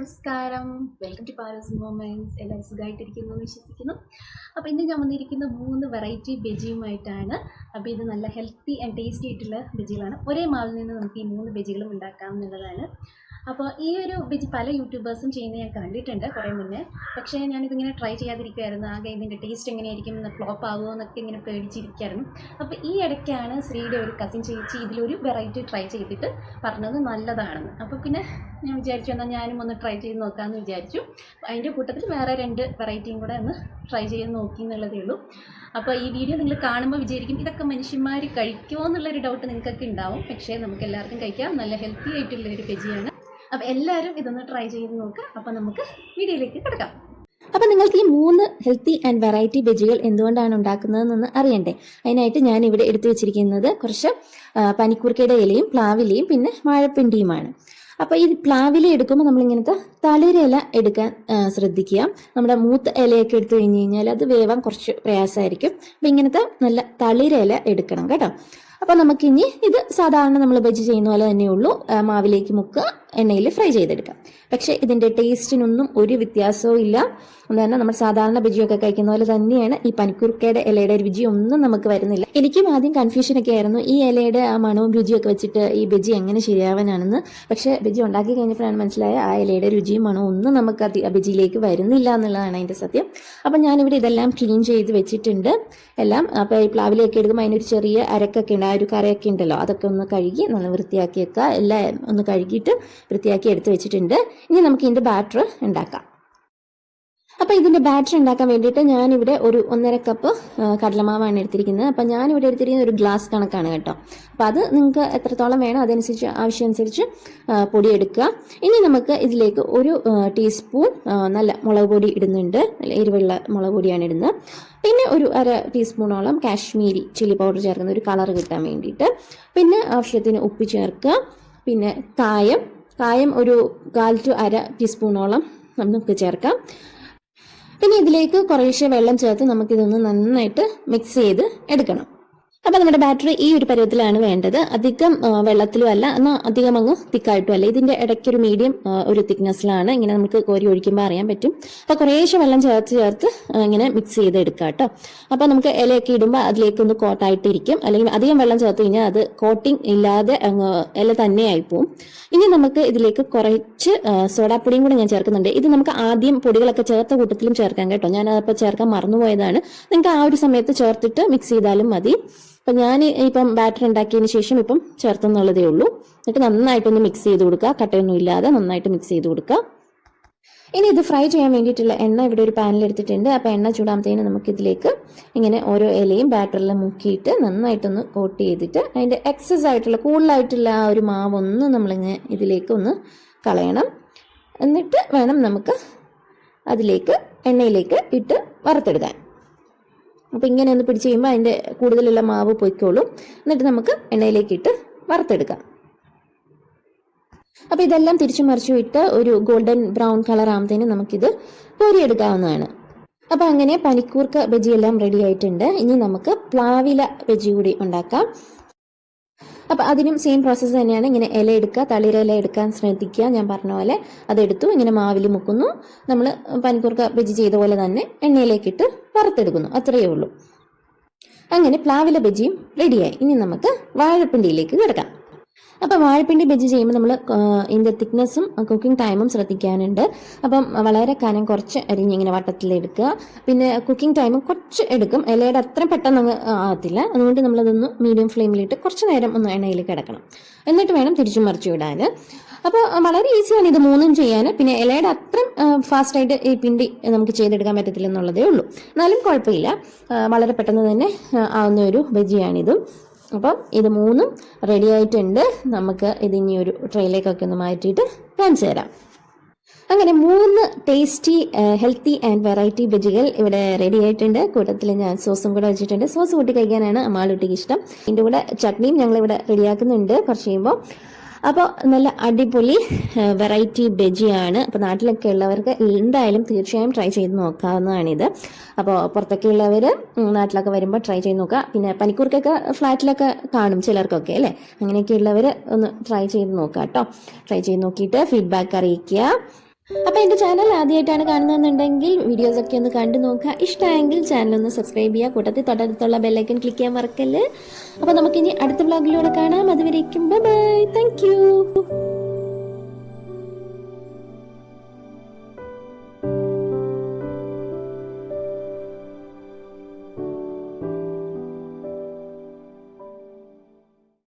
നമസ്കാരം, welcome to Paras moments. എല്ലാവരും സുഖമായിട്ടിരിക്കുന്നു എന്ന് വിശ്വസിക്കുന്നു. അപ്പോൾ ഇന്ന് ഞാൻ വന്നിരിക്കുന്ന 3 വെറൈറ്റി ബജിയുമായിട്ടാണ്. അപ്പോൾ ഇത് നല്ല ഹെൽത്തി ആൻഡ് ടേസ്റ്റി ആയിട്ടുള്ള ബജികളാണ്. ഒരേ മാവിൽ നിന്ന് നമുക്ക് ഈ 3 ബജികളും ഉണ്ടാക്കാം എന്നുള്ളതാണ്. അപ്പോൾ ഈ ഒരു ബജി പല യൂട്യൂബേഴ്സും ചെയ്യുന്നത് ഞാൻ കണ്ടിട്ടുണ്ട് കുറേ മുന്നേ. പക്ഷേ ഞാനിതിങ്ങനെ ട്രൈ ചെയ്യാതിരിക്കുമായിരുന്നു. ആകെ ഇതിൻ്റെ ടേസ്റ്റ് എങ്ങനെയായിരിക്കും, ഫ്ലോപ്പ് ആകുമോ എന്നൊക്കെ ഇങ്ങനെ പേടിച്ചിരിക്കുമായിരുന്നു. അപ്പോൾ ഈ ഇടയ്ക്കാണ് ശ്രീയുടെ ഒരു കസിൻ ചേച്ചി ഇതിലൊരു വെറൈറ്റി ട്രൈ ചെയ്തിട്ട് പറഞ്ഞത് നല്ലതാണെന്ന്. അപ്പോൾ പിന്നെ ഞാൻ വിചാരിച്ചു എന്നാൽ ഞാനും ഒന്ന് ട്രൈ ചെയ്ത് നോക്കാമെന്ന് വിചാരിച്ചു. അതിൻ്റെ കൂട്ടത്തിൽ വേറെ 2 വെറൈറ്റിയും കൂടെ ഒന്ന് ട്രൈ ചെയ്ത് നോക്കി എന്നുള്ളതേ ഉള്ളൂ. അപ്പോൾ ഈ വീഡിയോ നിങ്ങൾ കാണുമ്പോൾ വിചാരിക്കും ഇതൊക്കെ മനുഷ്യന്മാർ കഴിക്കുമോ എന്നുള്ളൊരു ഡൗട്ട് നിങ്ങൾക്കൊക്കെ ഉണ്ടാവും. പക്ഷേ നമുക്ക് എല്ലാവർക്കും കഴിക്കാം. നല്ല ഹെൽത്തി ആയിട്ടുള്ളൊരു ബജിയാണ്. അപ്പോൾ എല്ലാവരും ഇതൊന്ന് ട്രൈ ചെയ്ത് നോക്കുക. അപ്പോൾ നമുക്ക് വീഡിയോയിലേക്ക് കിടക്കാം. അപ്പോൾ നിങ്ങൾക്ക് ഈ 3 ഹെൽത്തി ആൻഡ് വെറൈറ്റി ബജികൾ എന്തുകൊണ്ടാണ് ഉണ്ടാക്കുന്നതെന്നൊന്ന് അറിയണ്ടേ? അതിനായിട്ട് ഞാൻ ഇവിടെ എടുത്തു വെച്ചിരിക്കുന്നത് കുറച്ച് പനിക്കൂർക്കയുടെ ഇലയും പ്ലാവിലയും പിന്നെ വാഴപ്പിണ്ടിയുമാണ്. അപ്പോൾ ഈ പ്ലാവില എടുക്കുമ്പോൾ നമ്മളിങ്ങനത്തെ തളിരില എടുക്കാൻ ശ്രദ്ധിക്കുക. നമ്മുടെ മൂത്ത ഇലയൊക്കെ എടുത്തു കഴിഞ്ഞ് കഴിഞ്ഞാൽ അത് വേവാൻ കുറച്ച് പ്രയാസമായിരിക്കും. അപ്പോൾ ഇങ്ങനത്തെ നല്ല തളിരില എടുക്കണം കേട്ടോ. അപ്പോൾ നമുക്കിനി ഇത് സാധാരണ നമ്മൾ ബജി ചെയ്യുന്ന പോലെ തന്നെയുള്ളൂ. മാവിലേക്ക് മുക്കുക, എണ്ണയിൽ ഫ്രൈ ചെയ്തെടുക്കാം. പക്ഷേ ഇതിൻ്റെ ടേസ്റ്റിനൊന്നും ഒരു വ്യത്യാസവും ഇല്ല. അതുതന്നെ നമ്മൾ സാധാരണ ബജിയൊക്കെ കഴിക്കുന്ന പോലെ തന്നെയാണ്. ഈ പനിക്കൂർക്കയുടെ ഇലയുടെ രുചി ഒന്നും നമുക്ക് വരുന്നില്ല. എനിക്കും ആദ്യം കൺഫ്യൂഷനൊക്കെ ആയിരുന്നു ഈ ഇലയുടെ ആ മണവും രുചിയൊക്കെ വെച്ചിട്ട് ഈ ബജി എങ്ങനെ ശരിയാവാനാണെന്ന്. പക്ഷേ ബജി ഉണ്ടാക്കി കഴിഞ്ഞപ്പോഴാണ് മനസ്സിലായ ആ ഇലയുടെ രുചിയും മണവും ഒന്നും നമുക്ക് ബജിയിലേക്ക് വരുന്നില്ല എന്നുള്ളതാണ് അതിൻ്റെ സത്യം. അപ്പം ഞാനിവിടെ ഇതെല്ലാം ക്ലീൻ ചെയ്ത് വെച്ചിട്ടുണ്ട് എല്ലാം. അപ്പോൾ ഈ പ്ലാവിലേക്ക് എടുക്കുമ്പോൾ അതിനൊരു ചെറിയ അരക്കൊക്കെ ഉണ്ട്, ആ ഒരു കറയൊക്കെ ഉണ്ടല്ലോ, അതൊക്കെ ഒന്ന് കഴുകി നല്ല വൃത്തിയാക്കി വെക്കുക. എല്ലാം ഒന്ന് കഴുകിയിട്ട് വൃത്തിയാക്കി എടുത്ത് വെച്ചിട്ടുണ്ട്. ഇനി നമുക്ക് ഇതിൻ്റെ ബാറ്റർ ഉണ്ടാക്കാം. അപ്പോൾ ഇതിൻ്റെ ബാറ്റർ ഉണ്ടാക്കാൻ വേണ്ടിയിട്ട് ഞാനിവിടെ ഒരു 1.5 കപ്പ് കടലമാവാണ് എടുത്തിരിക്കുന്നത്. അപ്പോൾ ഞാനിവിടെ എടുത്തിരിക്കുന്നത് ഒരു ഗ്ലാസ് കണക്കാണ് കേട്ടോ. അപ്പോൾ അത് നിങ്ങൾക്ക് എത്രത്തോളം വേണം അതനുസരിച്ച് ആവശ്യമനുസരിച്ച് പൊടി എടുക്കുക. ഇനി നമുക്ക് ഇതിലേക്ക് ഒരു ടീസ്പൂൺ നല്ല മുളക് പൊടി ഇടുന്നുണ്ട്. നല്ല എരിവുള്ള മുളക് പൊടിയാണ് ഇടുന്നത്. പിന്നെ ഒരു 1/2 ടീസ്പൂണോളം കാശ്മീരി ചില്ലി പൗഡർ ചേർക്കുന്ന ഒരു കളർ കിട്ടാൻ വേണ്ടിയിട്ട്. പിന്നെ ആവശ്യത്തിന് ഉപ്പ് ചേർക്കുക. പിന്നെ കായം ഒരു 1/4 to 1/2 ടീസ്പൂണോളം നമുക്ക് ചേർക്കാം. പിന്നെ ഇതിലേക്ക് കുറേശ്ശെ വെള്ളം ചേർത്ത് നമുക്കിതൊന്ന് നന്നായിട്ട് മിക്സ് ചെയ്ത് എടുക്കണം. അപ്പോൾ നമ്മുടെ ബാറ്ററി ഈ ഒരു പരുവത്തിലാണ് വേണ്ടത്. അധികം വെള്ളത്തിലും അല്ല, എന്നാൽ അധികം അങ്ങ് തിക്കായിട്ടും അല്ല. ഇതിൻ്റെ ഇടയ്ക്കൊരു മീഡിയം ഒരു തിക്നെസ്സിലാണ്. ഇങ്ങനെ നമുക്ക് കോരി ഒഴിക്കുമ്പോൾ അറിയാൻ പറ്റും. അപ്പോൾ കുറേശ്ശെ വെള്ളം ചേർത്ത് ഇങ്ങനെ മിക്സ് ചെയ്ത് എടുക്കുക കേട്ടോ. അപ്പോൾ നമുക്ക് ഇലയൊക്കെ ഇടുമ്പോൾ അതിലേക്കൊന്ന് കോട്ടായിട്ടിരിക്കും. അല്ലെങ്കിൽ അധികം വെള്ളം ചേർത്ത് കഴിഞ്ഞാൽ അത് കോട്ടിങ് ഇല്ലാതെ ഇല തന്നെ ആയിപ്പോവും. ഇനി നമുക്ക് ഇതിലേക്ക് കുറച്ച് സോഡാപ്പൊടിയും കൂടെ ഞാൻ ചേർക്കുന്നുണ്ട്. ഇത് നമുക്ക് ആദ്യം പൊടികളൊക്കെ ചേർത്ത കൂട്ടത്തിലും ചേർക്കാം കേട്ടോ. ഞാനതപ്പോൾ ചേർക്കാൻ മറന്നുപോയതാണ്. നിങ്ങൾക്ക് ആ ഒരു സമയത്ത് ചേർത്തിട്ട് മിക്സ് ചെയ്താലും മതി. അപ്പം ഞാൻ ഇപ്പം ബാറ്റർ ഉണ്ടാക്കിയതിന് ശേഷം ഇപ്പം ചേർത്തെന്നുള്ളതേ ഉള്ളൂ. എന്നിട്ട് നന്നായിട്ടൊന്ന് മിക്സ് ചെയ്ത് കൊടുക്കുക. കട്ടയൊന്നും ഇല്ലാതെ നന്നായിട്ട് മിക്സ് ചെയ്ത് കൊടുക്കുക. ഇനി ഇത് ഫ്രൈ ചെയ്യാൻ വേണ്ടിയിട്ടുള്ള എണ്ണ ഇവിടെ ഒരു പാനിൽ എടുത്തിട്ടുണ്ട്. അപ്പോൾ എണ്ണ ചൂടാകുമ്പോഴത്തേന് നമുക്കിതിലേക്ക് ഇങ്ങനെ ഓരോ ഇലയും ബാറ്ററിൽ മുക്കിയിട്ട് നന്നായിട്ടൊന്ന് കോട്ട് ചെയ്തിട്ട് അതിൻ്റെ എക്സസ് ആയിട്ടുള്ള കൂടുതലായിട്ടുള്ള ആ ഒരു മാവൊന്ന് നമ്മളിങ്ങനെ ഇതിലേക്ക് ഒന്ന് കളയണം. എന്നിട്ട് വേണം നമുക്ക് അതിലേക്ക് എണ്ണയിലേക്ക് ഇട്ട് വറുത്തെടുക്കാൻ. അപ്പോൾ ഇങ്ങനെ ഒന്ന് പിടിച്ച് കഴിയുമ്പോൾ അതിൻ്റെ കൂടുതലുള്ള മാവ് പൊയ്ക്കോളും. എന്നിട്ട് നമുക്ക് എണ്ണയിലേക്ക് ഇട്ട് വറുത്തെടുക്കാം. അപ്പോൾ ഇതെല്ലാം തിരിച്ചു മറിച്ചു ഇട്ട് ഒരു ഗോൾഡൻ ബ്രൗൺ കളർ ആകുമ്പോഴത്തേന് നമുക്കിത് കോരിയെടുക്കാവുന്നതാണ്. അപ്പോൾ അങ്ങനെ പനിക്കൂർക്ക ബജി എല്ലാം റെഡി ആയിട്ടുണ്ട്. ഇനി നമുക്ക് പ്ലാവില ബജി കൂടി ഉണ്ടാക്കാം. അപ്പോൾ അതിനും സെയിം പ്രോസസ്സ് തന്നെയാണ്. ഇങ്ങനെ ഇല എടുക്കുക, തളിരില എടുക്കാൻ ശ്രദ്ധിക്കുക. ഞാൻ പറഞ്ഞ പോലെ അതെടുത്തു ഇങ്ങനെ മാവിൽ മുക്കുന്നു. നമ്മൾ പനിക്കൂർക്ക ബജി ചെയ്ത പോലെ തന്നെ എണ്ണയിലേക്കിട്ട് വറുത്തെടുക്കുന്നു. അത്രയേ ഉള്ളൂ. അങ്ങനെ പ്ലാവില ബജിയും റെഡിയായി. ഇനി നമുക്ക് വാഴപ്പിണ്ടിയിലേക്ക് കിടക്കാം. അപ്പോൾ വാഴപ്പിണ്ടി ബജി ചെയ്യുമ്പോൾ നമ്മൾ ഇതിൻ്റെ തിക്നെസ്സും കുക്കിംഗ് ടൈമും ശ്രദ്ധിക്കാനുണ്ട്. അപ്പം വളരെ കനം കുറച്ച് അരിഞ്ഞിങ്ങനെ വട്ടത്തിലെടുക്കുക. പിന്നെ കുക്കിംഗ് ടൈമും കുറച്ച് എടുക്കും. ഇലയുടെ അത്രയും പെട്ടെന്ന് അങ്ങ് ആകത്തില്ല. അതുകൊണ്ട് നമ്മളതൊന്ന് മീഡിയം ഫ്ലെയിമിലിട്ട് കുറച്ച് നേരം ഒന്ന് എണ്ണയിൽ കിടക്കണം. എന്നിട്ട് വേണം തിരിച്ചും മറിച്ചു വിടാൻ. അപ്പോൾ വളരെ ഈസിയാണ് ഇത് 3ഉം ചെയ്യാൻ. പിന്നെ ഇലയുടെ അത്രയും ഫാസ്റ്റായിട്ട് ഈ പിണ്ടി നമുക്ക് ചെയ്തെടുക്കാൻ പറ്റത്തില്ല എന്നുള്ളതേ ഉള്ളൂ. എന്നാലും കുഴപ്പമില്ല, വളരെ പെട്ടെന്ന് തന്നെ ആവുന്ന ഒരു ബജിയാണിതും. അപ്പം ഇത് 3ഉം റെഡി ആയിട്ടുണ്ട്. നമുക്ക് ഇതിനി ഒരു ട്രെയിലേക്കൊക്കെ ഒന്ന് മാറ്റിയിട്ട് കാണിച്ചു തരാം. അങ്ങനെ 3 ടേസ്റ്റി ഹെൽത്തി ആൻഡ് വെറൈറ്റി ബജികൾ ഇവിടെ റെഡി ആയിട്ടുണ്ട്. കൂട്ടത്തിൽ ഞാൻ സോസും കൂടെ വെച്ചിട്ടുണ്ട്. സോസ് കൂട്ടി കഴിക്കാനാണ് അമ്മാളുട്ടിക്ക് ഇഷ്ടം. ഇതിൻ്റെ കൂടെ ചട്നിയും ഞങ്ങളിവിടെ റെഡിയാക്കുന്നുണ്ട് കുറച്ച് കഴിയുമ്പോൾ. അപ്പോൾ നല്ല അടിപൊളി വെറൈറ്റി ബജിയാണ്. അപ്പോൾ നാട്ടിലൊക്കെ ഉള്ളവർക്ക് എന്തായാലും തീർച്ചയായും ട്രൈ ചെയ്ത് നോക്കാവുന്നതാണിത്. അപ്പോൾ പുറത്തൊക്കെ ഉള്ളവർ നാട്ടിലൊക്കെ വരുമ്പോൾ ട്രൈ ചെയ്ത് നോക്കുക. പിന്നെ പനിക്കൂർക്കൊക്കെ ഫ്ലാറ്റിലൊക്കെ കാണും ചിലർക്കൊക്കെ അല്ലേ. അങ്ങനെയൊക്കെ ഉള്ളവർ ഒന്ന് ട്രൈ ചെയ്ത് നോക്കുക കേട്ടോ. ട്രൈ ചെയ്ത് നോക്കിയിട്ട് ഫീഡ്ബാക്ക് അറിയിക്കുക. അപ്പോൾ എൻ്റെ ചാനൽ ആദ്യമായിട്ടാണ് കാണുന്നതെന്നുണ്ടെങ്കിൽ വീഡിയോസൊക്കെ ഒന്ന് കണ്ടു നോക്കുക. ഇഷ്ടമായെങ്കിൽ ചാനൽ ഒന്ന് സബ്സ്ക്രൈബ് ചെയ്യുക. കൂട്ടത്തിൽ തൊട്ടടുത്തുള്ള ബെല്ലൈക്കൺ ക്ലിക്ക് ചെയ്യാൻ മറക്കല്ല്. അപ്പോൾ നമുക്കിനി അടുത്ത വ്ലോഗിലൂടെ കാണാം. അതുവരേക്കും ബൈ ബൈ. Thank you.